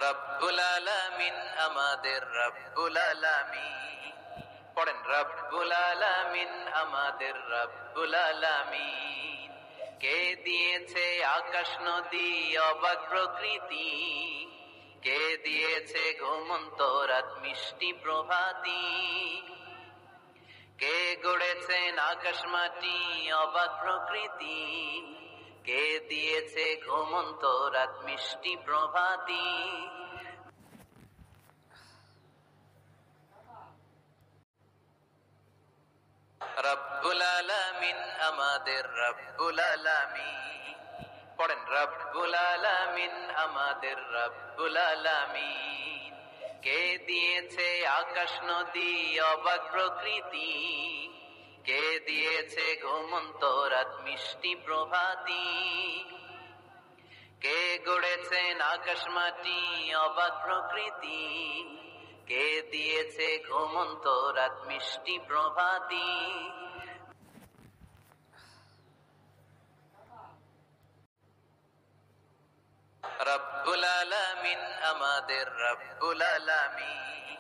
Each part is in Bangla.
রব্বুল আলামিন আমাদের রব্বুল আলামিন, পড়েন রব্বুল আলামিন আমাদের রব্বুল আলামিন। কে দিয়েছে আকাশ নদী অবাক প্রকৃতি, কে দিয়েছে ঘুমন্ত রাত মিষ্টি প্রভাতী, কে গড়েছেন আকাশ মাটি অবাক প্রকৃতি, কে দিয়েছে ঘুমন্ত রাত মিষ্টি প্রভাতী। রব্বুল আলামিন আমাদের রব্বুল আলামিন, পড়েন রব্বুল আলামিন আমাদের রব্বুল আলামিন। কে দিয়েছে আকাশ নদী অবাক প্রকৃতি, কে দিয়েছে ঘুমন্ত রাত মিষ্টি প্রভাতী, কে গড়েছেন আকাশ মাটি অবাক প্রকৃতি, কে দিয়েছে ঘুমন্ত রাত মিষ্টি প্রভাতী। রব্বুল আলামিন আমাদের রব্বুল আলামিন,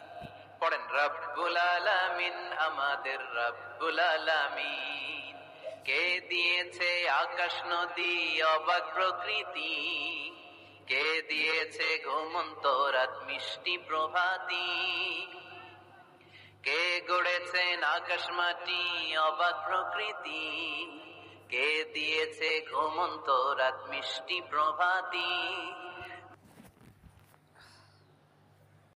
পড়েন রব্বুল আলামিন আমাদের রব্বুল আলামিন। কে দিয়েছে আকাশ নদী অবাক প্রকৃতি, কে দিয়েছে ঘুমন্ত রাত মিষ্টি প্রভাতী, কে গড়েছেন আকাশ মাটি অবাক প্রকৃতি, কে দিয়েছে ঘুমন্ত রাত মিষ্টি প্রভাতী।